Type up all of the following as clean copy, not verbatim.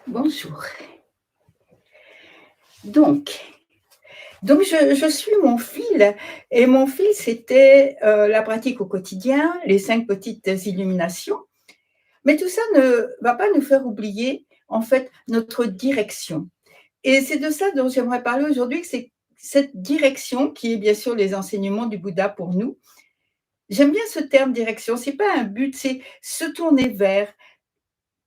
Bonjour. Donc, donc je suis mon fil et mon fil, c'était, la pratique au quotidien, les 5 petites illuminations. Mais tout ça ne va pas nous faire oublier, en fait, notre direction. Et c'est de ça dont j'aimerais parler aujourd'hui, que c'est cette direction qui est bien sûr les enseignements du Bouddha pour nous. J'aime bien ce terme direction, c'est pas un but, c'est se tourner vers.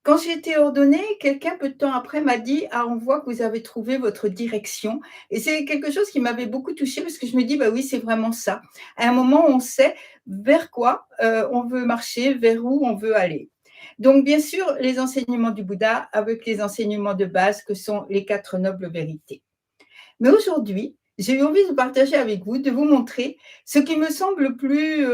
Quand j'ai été ordonnée, quelqu'un peu de temps après m'a dit: «Ah, on voit que vous avez trouvé votre direction», et c'est quelque chose qui m'avait beaucoup touchée parce que je me dis: «Bah oui, c'est vraiment ça». À un moment, on sait vers quoi, on veut marcher, vers où on veut aller. Donc bien sûr, les enseignements du Bouddha avec les enseignements de base que sont les 4 nobles vérités. Mais aujourd'hui, j'ai eu envie de partager avec vous, de vous montrer ce qui me semble le plus,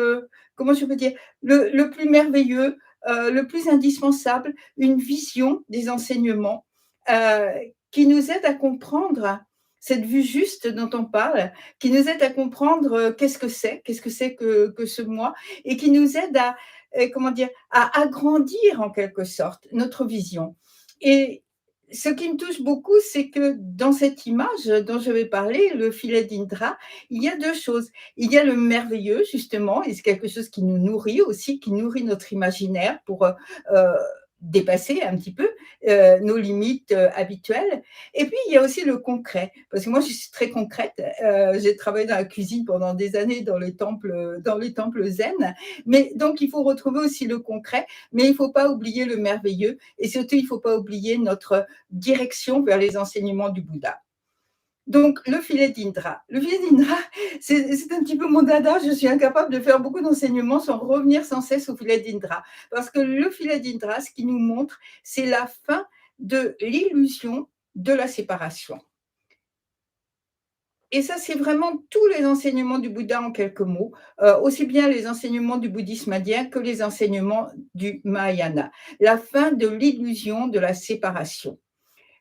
comment je peux dire? Le plus merveilleux, le plus indispensable, une vision des enseignements, heu, qui nous aide à comprendre cette vue juste dont on parle, qui nous aide à comprendre, qu'est-ce que c'est que ce moi, et qui nous aide à, comment dire? À agrandir en quelque sorte notre vision. Et ce qui me touche beaucoup, c'est que dans cette image dont je vais parler, le filet d'Indra, il y a 2 choses. Il y a le merveilleux justement, et c'est quelque chose qui nous nourrit aussi, qui nourrit notre imaginaire pour, dépasser un petit peu, nos limites, habituelles. Et puis il y a aussi le concret, parce que moi je suis très concrète, j'ai travaillé dans la cuisine pendant des années dans les temples zen, mais donc il faut retrouver aussi le concret, mais il ne faut pas oublier le merveilleux, et surtout il ne faut pas oublier notre direction vers les enseignements du Bouddha. Donc, le filet d'Indra. Le filet d'Indra, c'est un petit peu mon dada. Je suis incapable de faire beaucoup d'enseignements sans revenir sans cesse au filet d'Indra. Parce que le filet d'Indra, ce qu'il nous montre, c'est la fin de l'illusion de la séparation. Et ça, c'est vraiment tous les enseignements du Bouddha en quelques mots, aussi bien les enseignements du bouddhisme indien que les enseignements du Mahayana. La fin de l'illusion de la séparation.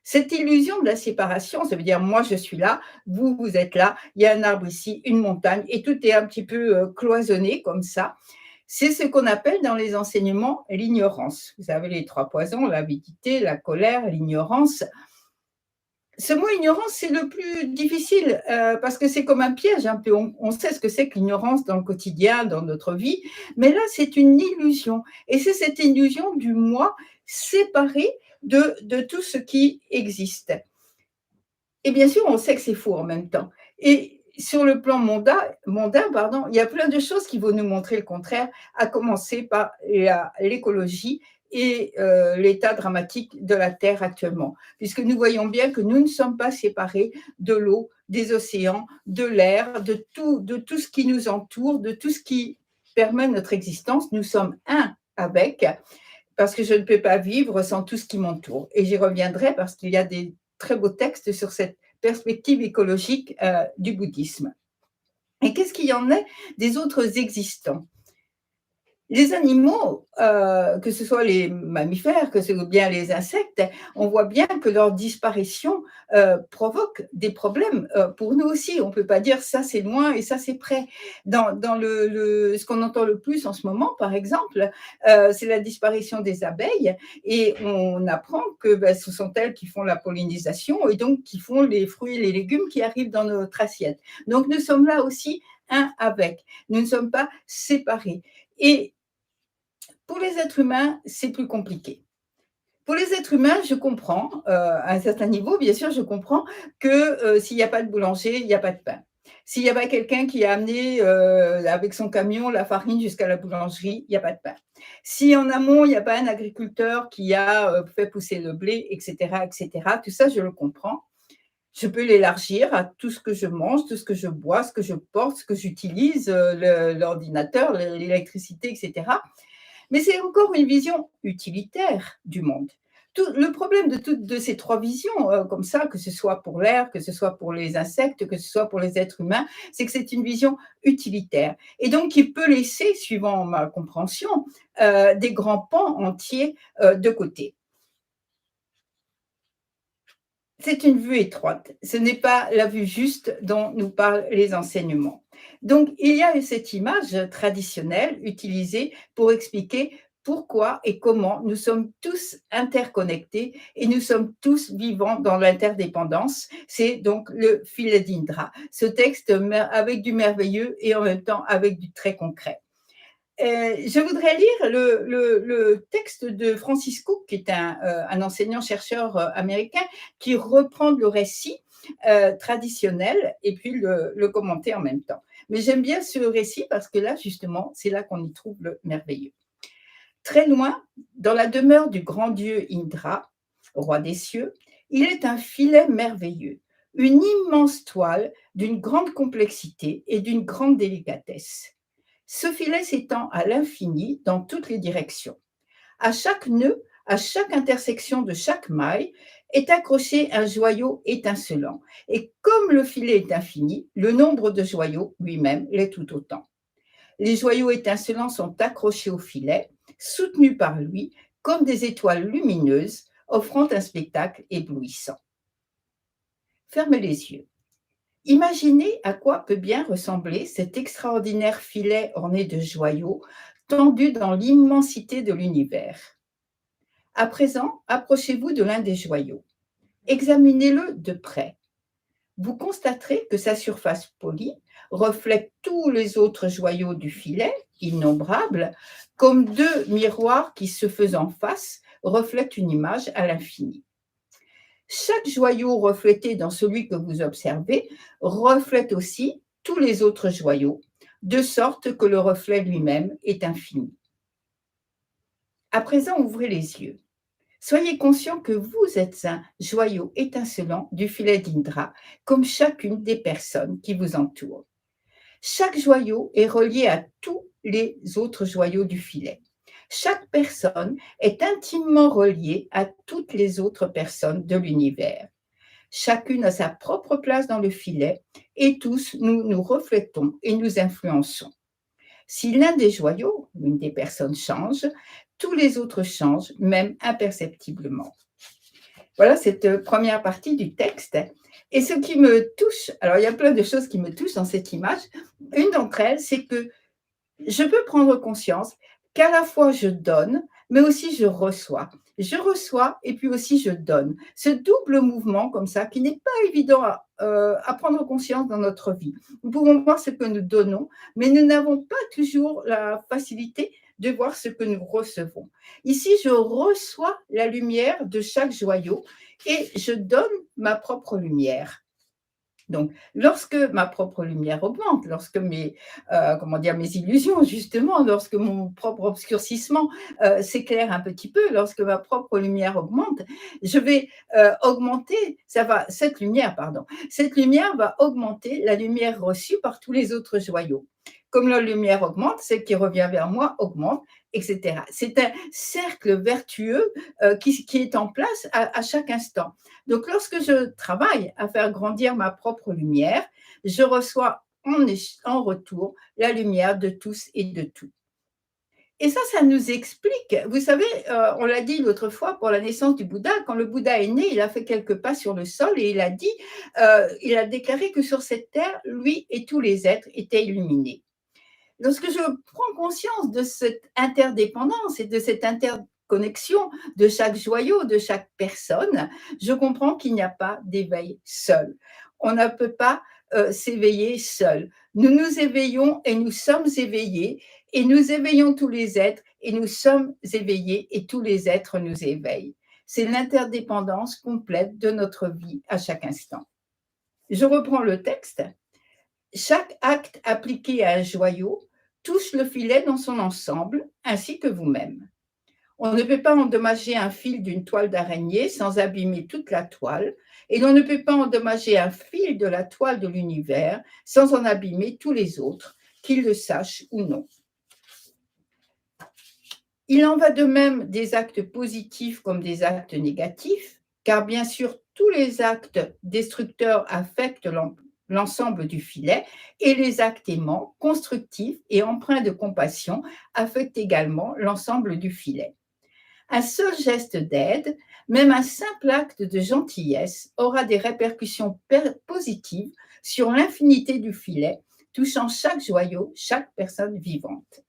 Cette illusion de la séparation, ça veut dire moi je suis là, vous vous êtes là, il y a un arbre ici, une montagne, et tout est un petit peu cloisonné comme ça. C'est ce qu'on appelle dans les enseignements l'ignorance. Vous avez les 3 poisons, l'avidité, la colère, l'ignorance. Ce mot ignorance, c'est le plus difficile parce que c'est comme un piège un peu. On sait ce que c'est que l'ignorance dans le quotidien, dans notre vie, mais là, c'est une illusion. Et c'est cette illusion du moi séparé de tout ce qui existe. Et bien sûr, on sait que c'est faux en même temps. Et sur le plan mondain, pardon, il y a plein de choses qui vont nous montrer le contraire, à commencer par l'écologie et l'état dramatique de la Terre actuellement. Puisque nous voyons bien que nous ne sommes pas séparés de l'eau, des océans, de l'air, de tout ce qui nous entoure, de tout ce qui permet notre existence. Nous sommes un avec, parce que je ne peux pas vivre sans tout ce qui m'entoure. Et j'y reviendrai parce qu'il y a des très beaux textes sur cette perspective écologique du bouddhisme. Et qu'est-ce qu'il y en est des autres existants? Les animaux, que ce soit les mammifères, que ce soit bien les insectes, on voit bien que leur disparition, provoque des problèmes, pour nous aussi. On ne peut pas dire: «Ça, c'est loin et ça, c'est près». Dans ce qu'on entend le plus en ce moment, par exemple, c'est la disparition des abeilles, et on apprend que, ce sont elles qui font la pollinisation et donc qui font les fruits et les légumes qui arrivent dans notre assiette. Donc nous sommes là aussi un avec. Nous ne sommes pas séparés, et pour les êtres humains, c'est plus compliqué. Pour les êtres humains, je comprends, à un certain niveau, bien sûr, je comprends que, s'il n'y a pas de boulanger, il n'y a pas de pain. S'il n'y a pas quelqu'un qui a amené, avec son camion la farine jusqu'à la boulangerie, il n'y a pas de pain. Si en amont, il n'y a pas un agriculteur qui a, fait pousser le blé et cetera, tout ça, je le comprends. Je peux l'élargir à tout ce que je mange, tout ce que je bois, ce que je porte, ce que j'utilise, l'ordinateur, l'électricité et cetera. Mais c'est encore une vision utilitaire du monde. Tout le problème de ces 3 visions, comme ça, que ce soit pour l'air, que ce soit pour les insectes, que ce soit pour les êtres humains, c'est que c'est une vision utilitaire, et donc qui peut laisser, suivant ma compréhension, des grands pans entiers, de côté. C'est une vue étroite, ce n'est pas la vue juste dont nous parlent les enseignements. Donc il y a eu cette image traditionnelle utilisée pour expliquer pourquoi et comment nous sommes tous interconnectés et nous sommes tous vivants dans l'interdépendance. C'est donc le filet d'Indra, ce texte avec du merveilleux et en même temps avec du très concret. Je voudrais lire le texte de Francis Cook, qui est un enseignant-chercheur américain, qui reprend le récit traditionnel et puis le commenter en même temps. Mais j'aime bien ce récit parce que là, justement, c'est là qu'on y trouve le merveilleux. Très loin, dans la demeure du grand dieu Indra, roi des cieux, il est un filet merveilleux, une immense toile d'une grande complexité et d'une grande délicatesse. Ce filet s'étend à l'infini dans toutes les directions. À chaque nœud, à chaque intersection de chaque maille, est accroché un joyau étincelant. Et comme le filet est infini, le nombre de joyaux lui-même l'est tout autant. Les joyaux étincelants sont accrochés au filet, soutenus par lui, comme des étoiles lumineuses, offrant un spectacle éblouissant. Fermez les yeux. Imaginez à quoi peut bien ressembler cet extraordinaire filet orné de joyaux tendu dans l'immensité de l'univers. À présent, approchez-vous de l'un des joyaux. Examinez-le de près. Vous constaterez que sa surface polie reflète tous les autres joyaux du filet, innombrables, comme deux miroirs qui, se faisant face, reflètent une image à l'infini. Chaque joyau reflété dans celui que vous observez reflète aussi tous les autres joyaux, de sorte que le reflet lui-même est infini. À présent, ouvrez les yeux. Soyez conscient que vous êtes un joyau étincelant du filet d'Indra, comme chacune des personnes qui vous entourent. Chaque joyau est relié à tous les autres joyaux du filet. Chaque personne est intimement reliée à toutes les autres personnes de l'univers. Chacune a sa propre place dans le filet et tous nous nous reflétons et nous influençons. Si l'un des joyaux, l'une des personnes change, tous les autres changent, même imperceptiblement. Voilà cette première partie du texte. Et ce qui me touche, alors il y a plein de choses qui me touchent dans cette image. Une d'entre elles, c'est que je peux prendre conscience qu'à la fois je donne, mais aussi je reçois. Je reçois et puis aussi je donne. Ce double mouvement comme ça, qui n'est pas évident à prendre conscience dans notre vie. Nous pouvons voir ce que nous donnons, mais nous n'avons pas toujours la facilité de voir ce que nous recevons. Ici, je reçois la lumière de chaque joyau et je donne ma propre lumière. Donc, lorsque ma propre lumière augmente, lorsque mes illusions, justement, lorsque mon propre obscurcissement s'éclaire un petit peu, lorsque ma propre lumière augmente, je vais augmenter, cette lumière va augmenter la lumière reçue par tous les autres joyaux. Comme la lumière augmente, celle qui revient vers moi augmente, etc. C'est un cercle vertueux qui est en place à chaque instant. Donc, lorsque je travaille à faire grandir ma propre lumière, je reçois en retour la lumière de tous et de tout. Et ça nous explique, vous savez, on l'a dit l'autre fois pour la naissance du Bouddha, quand le Bouddha est né, il a fait quelques pas sur le sol et il a déclaré que sur cette terre, lui et tous les êtres étaient illuminés. Lorsque je prends conscience de cette interdépendance et de cette interconnexion de chaque joyau, de chaque personne, je comprends qu'il n'y a pas d'éveil seul. On ne peut pas s'éveiller seul. Nous nous éveillons et nous sommes éveillés et nous éveillons tous les êtres et nous sommes éveillés et tous les êtres nous éveillent. C'est l'interdépendance complète de notre vie à chaque instant. Je reprends le texte. Chaque acte appliqué à un joyau touche le filet dans son ensemble, ainsi que vous-même. On ne peut pas endommager un fil d'une toile d'araignée sans abîmer toute la toile, et l'on ne peut pas endommager un fil de la toile de l'univers sans en abîmer tous les autres, qu'ils le sachent ou non. Il en va de même des actes positifs comme des actes négatifs, car bien sûr, tous les actes destructeurs affectent l'ensemble du filet, et les actes aimants, constructifs et empreints de compassion affectent également l'ensemble du filet. Un seul geste d'aide, même un simple acte de gentillesse, aura des répercussions positives sur l'infinité du filet, touchant chaque joyau, chaque personne vivante.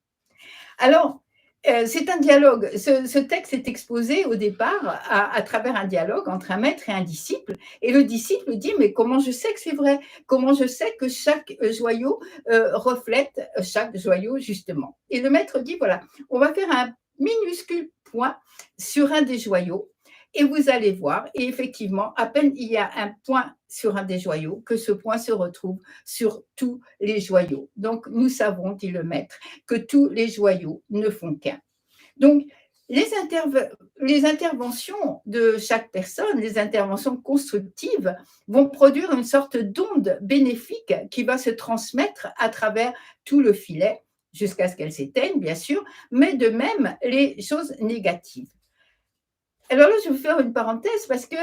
Alors, C'est un dialogue. Ce texte est exposé au départ à travers un dialogue entre un maître et un disciple. Et le disciple dit, mais comment je sais que c'est vrai? Comment je sais que chaque joyau reflète chaque joyau, justement? Et le maître dit, voilà, on va faire un minuscule point sur un des joyaux et vous allez voir. Et effectivement, à peine il y a un point sur un des joyaux que ce point se retrouve sur tous les joyaux. Donc, nous savons, dit le maître, que tous les joyaux ne font qu'un. Donc, les, les interventions de chaque personne, les interventions constructives, vont produire une sorte d'onde bénéfique qui va se transmettre à travers tout le filet, jusqu'à ce qu'elle s'éteigne, bien sûr, mais de même les choses négatives. Alors là, je vais faire une parenthèse parce que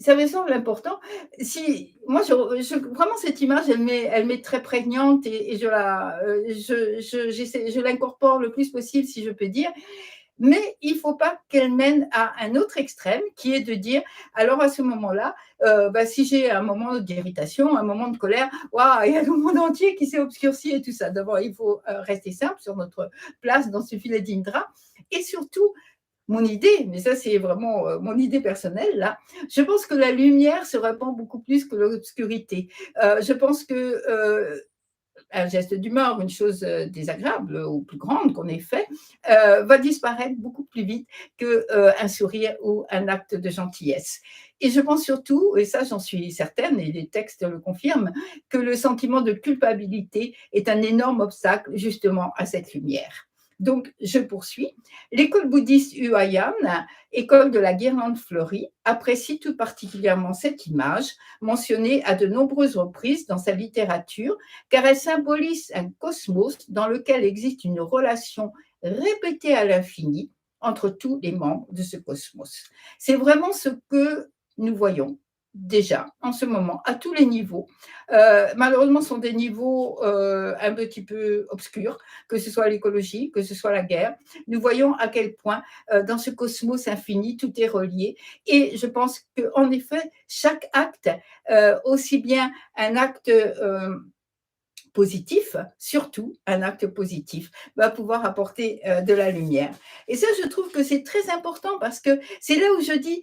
ça me semble important. Si, moi, vraiment, cette image, elle m'est très prégnante et je l'incorpore le plus possible, si je peux dire. Mais il ne faut pas qu'elle mène à un autre extrême qui est de dire, alors à ce moment-là, bah, si j'ai un moment d'irritation, un moment de colère, waouh, il y a le monde entier qui s'est obscurci et tout ça. D'abord, il faut rester simple sur notre place dans ce filet d'Indra. Et surtout, mon idée, mais ça c'est vraiment mon idée personnelle là, je pense que la lumière se répand beaucoup plus que l'obscurité. Je pense que un geste d'humeur, une chose désagréable ou plus grande qu'on ait fait, va disparaître beaucoup plus vite qu'un sourire ou un acte de gentillesse. Et je pense surtout, et ça j'en suis certaine, et les textes le confirment, que le sentiment de culpabilité est un énorme obstacle justement à cette lumière. Donc, je poursuis. L'école bouddhiste Huayan, école de la guirlande fleurie, apprécie tout particulièrement cette image, mentionnée à de nombreuses reprises dans sa littérature, car elle symbolise un cosmos dans lequel existe une relation répétée à l'infini entre tous les membres de ce cosmos. C'est vraiment ce que nous voyons déjà en ce moment à tous les niveaux. Malheureusement, ce sont des niveaux un petit peu obscurs, que ce soit l'écologie, que ce soit la guerre. Nous voyons à quel point dans ce cosmos infini, tout est relié. Et je pense qu'en effet, chaque acte, aussi bien un acte positif, surtout un acte positif, va pouvoir apporter de la lumière. Et ça, je trouve que c'est très important parce que c'est là où je dis,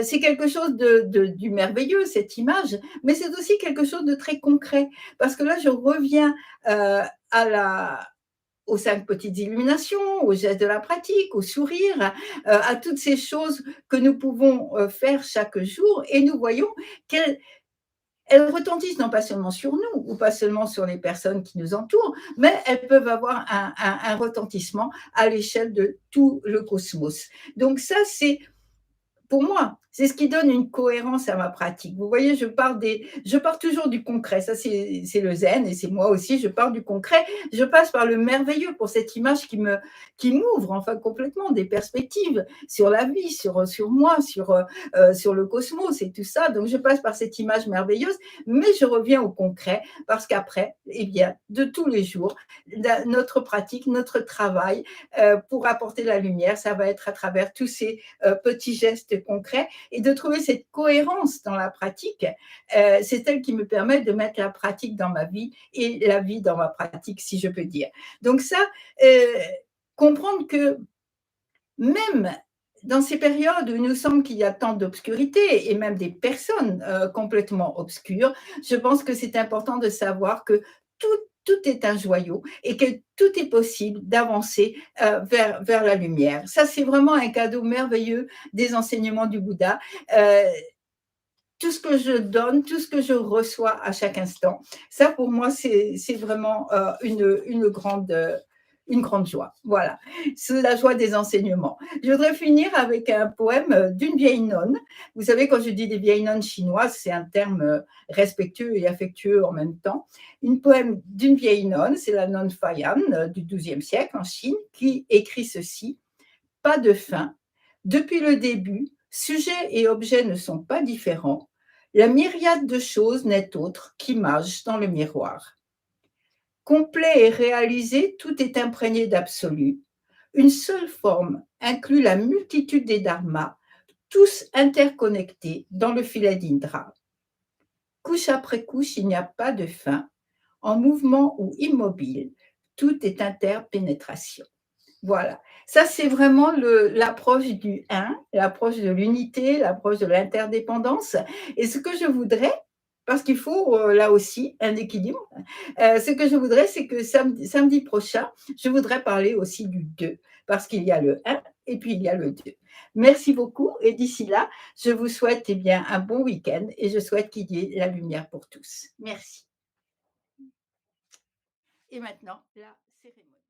c'est quelque chose du merveilleux, cette image, mais c'est aussi quelque chose de très concret. Parce que là, je reviens aux 5 petites illuminations, aux gestes de la pratique, au sourire, à toutes ces choses que nous pouvons faire chaque jour et nous voyons qu'elles elles retentissent non pas seulement sur nous ou pas seulement sur les personnes qui nous entourent, mais elles peuvent avoir un retentissement à l'échelle de tout le cosmos. Donc ça, c'est pour moi, c'est ce qui donne une cohérence à ma pratique. Vous voyez, je pars toujours du concret. Ça, c'est le zen et c'est moi aussi. Je pars du concret. Je passe par le merveilleux pour cette image qui m'ouvre enfin complètement des perspectives sur la vie, sur moi, sur le cosmos et tout ça. Donc, je passe par cette image merveilleuse, mais je reviens au concret parce qu'après, eh bien, de tous les jours, notre pratique, notre travail pour apporter la lumière, ça va être à travers tous ces petits gestes concrets et de trouver cette cohérence dans la pratique. C'est elle qui me permet de mettre la pratique dans ma vie et la vie dans ma pratique, si je peux dire. Donc ça, comprendre que même dans ces périodes où il nous semble qu'il y a tant d'obscurité et même des personnes complètement obscures, je pense que c'est important de savoir que tout est un joyau et que tout est possible d'avancer vers la lumière. Ça, c'est vraiment un cadeau merveilleux des enseignements du Bouddha. Tout ce que je donne, tout ce que je reçois à chaque instant, ça pour moi, c'est vraiment une grande joie. Voilà, c'est la joie des enseignements. Je voudrais finir avec un poème d'une vieille nonne. Vous savez, quand je dis des vieilles nonnes chinoises, c'est un terme respectueux et affectueux en même temps. Une poème d'une vieille nonne, c'est la nonne Fayan du XIIe siècle en Chine, qui écrit ceci: pas de fin. Depuis le début, sujet et objet ne sont pas différents. La myriade de choses n'est autre qu'image dans le miroir. Complet et réalisé, tout est imprégné d'absolu. Une seule forme inclut la multitude des dharmas, tous interconnectés dans le filet d'Indra. Couche après couche, il n'y a pas de fin. En mouvement ou immobile, tout est interpénétration. Voilà. Ça, c'est vraiment l'approche du un, l'approche de l'unité, l'approche de l'interdépendance. Et ce que je voudrais, parce qu'il faut là aussi un équilibre, ce que je voudrais, c'est que samedi prochain, je voudrais parler aussi du 2, parce qu'il y a le un et puis il y a le 2. Merci beaucoup. Et d'ici là, je vous souhaite eh bien, un bon week-end et je souhaite qu'il y ait la lumière pour tous. Merci. Et maintenant, la cérémonie.